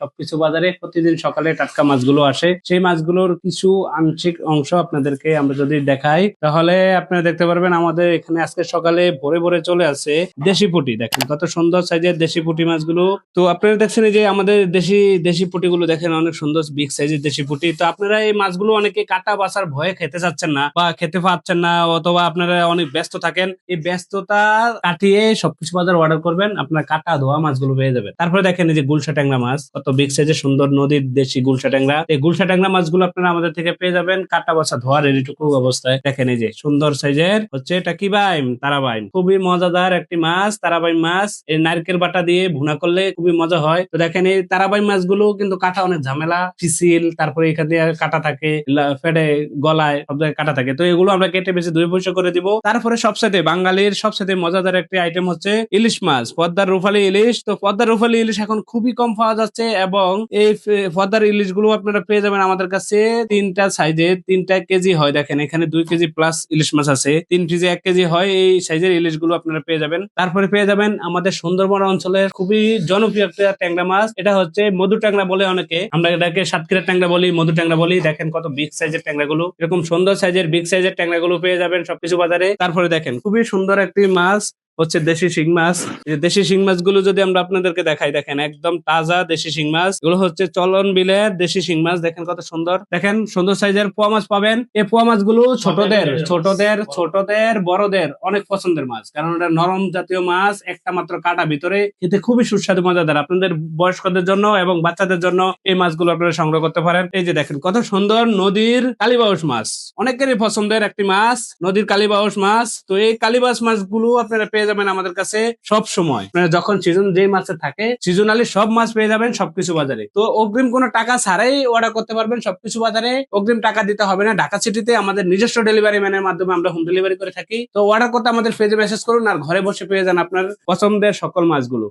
সবকিছু বাজারে প্রতিদিন সকালে টাটকা মাছগুলো আসে। সেই মাছগুলোর কিছু আংশিক অংশ আপনাদেরকে আমরা যদি দেখাই, তাহলে আপনারা দেখতে পারবেন আমাদের এখানে আজকে সকালে ভোরে ভোরে চলে আসে দেশি পুঁটি। দেখেন কত সুন্দর সাইজের দেশি পুঁটি মাছগুলো। তো আপনারা দেখছেন এই যে আমাদের দেশি দেশি পুঁটিগুলো দেখেন, অনেক সুন্দর বিগ সাইজের দেশি পুঁটি। তো আপনারা এই মাছগুলো অনেকে কাটা বাছার ভয়ে খেতে চাচ্ছেন না বা খেতে পাচ্ছেন না, অথবা আপনারা অনেক ব্যস্ত থাকেন, এই ব্যস্ততা কাটিয়ে সবকিছু বাজার অর্ডার করবেন, আপনার কাটা ধোয়া মাছগুলো পেয়ে যাবেন। তারপরে দেখেন এই যে গুলশা ট্যাংরা মাছ, কত বিগ সাইজের সুন্দর নদীর দেশি গুলশা ট্যাংরা। এই গুলশা ট্যাংরা মাছগুলো আপনারা আমাদের থেকে পেয়ে যাবেন কাটা বাছা ধোয়া রেডিটুকু অবস্থায়। দেখেন এই যে সুন্দর সাইজের হচ্ছে, এটা কি বাইম? তারাবাইম। খুবই মজাদার একটি মাছ তারাবাইম মাছ। এই নারকেল বাটা দিয়ে ভুনা করলে খুবই মজা হয়। তো দেখেন এই তারাবাইম মাছগুলো কিন্তু কাটা অনেক ঝামেলা, ফিসিল, তারপরে এখানে কাটা থাকে, ফেডে গলায় সব জায়গায় কাটা থাকে। তো এগুলো আমরা কেটে বেশি ধুয়ে পরিষ্কার করে দিব। তারপরে সবসাথে বাঙালির সবসাথে মজাদার একটি আইটেম হচ্ছে ইলিশ মাছ, পদ্মার রূপালী ইলিশ। তো পদ্মার রূপালী ইলিশ এখন খুবই কম পাওয়া যাচ্ছে, এবং এই পদ্মার ইলিশ গুলো আপনারা পেয়ে যাবেন আমাদের কাছে তিনটা সাইজে, 3টা কেজি হয়। দেখেন এখানে 2 কেজি প্লাস ইলিশ মাছ আছে, 3 কেজি 1 কেজি হয়। এই সাইজের ইলিশ গুলো আপনারা পেয়ে যাবেন। তারপরে পেয়ে যাবেন আমাদের সুন্দরবন অঞ্চলের খুবই জনপ্রিয় একটা ট্যাংরা মাছ, এটা হচ্ছে মধু ট্যাংরা বলে অনেকে, আমরা এটাকে সাতক্ষীরা ট্যাংরা বলি, মধু ট্যাংরা বলি। দেখেন কত বিগ সাইজের ট্যাংরা গুলো, এরকম সুন্দর সাইজের বিগ সাইজের ট্যাংরা গুলো পেয়ে যাবেন সবকিছু বাজারে। তারপরে দেখেন খুবই সুন্দর একটি মাছ হচ্ছে দেশি শিং মাছ। এই দেশি শিং মাছগুলো যদি আমরা আপনাদেরকে দেখাই, দেখেন একদম তাজা দেশি শিং মাছ। এগুলো হচ্ছে চলন বিলের দেশি শিং মাছ। দেখেন কত সুন্দর, দেখেন সুন্দর সাইজের পোয়া মাছ পাবেন। এই পোয়া মাছগুলো ছোটদের বড়দের অনেক পছন্দের মাছ, কারণ এটা নরম জাতীয় মাছ, একটা মাত্র কাটা ভিতরে, খেতে খুবই সুস্বাদু মজাদার। আপনাদের বয়স্কদের জন্য এবং বাচ্চাদের জন্য এই মাছগুলো আপনারা সংগ্রহ করতে পারেন। এই যে দেখেন কত সুন্দর নদীর কালীবাউস মাছ, অনেকেরই পছন্দের একটি মাছ, নদীর কালীবাউস মাছ। তো এই কালীবাউস মাছগুলো আপনারা পেয়ে যাবেন আমাদের কাছে সব সময়, মানে যখন সিজন যেই মাছে থাকে সিজনালি সব মাছ পেয়ে যাবেন সবকিছু বাজারে। তো অগ্রিম কোনো টাকা ছাড়াই অর্ডার করতে পারবেন সবকিছু বাজারে, অগ্রিম টাকা দিতে হবে না। ঢাকা সিটিতে আমাদের নিজস্ব ডেলিভারি ম্যানের মাধ্যমে আমরা হোম ডেলিভারি করে থাকি। তো অর্ডার করতে আমাদের পেজে মেসেজ করুন, আর ঘরে বসে পেয়ে যান আপনার পছন্দের সকল মাছগুলো।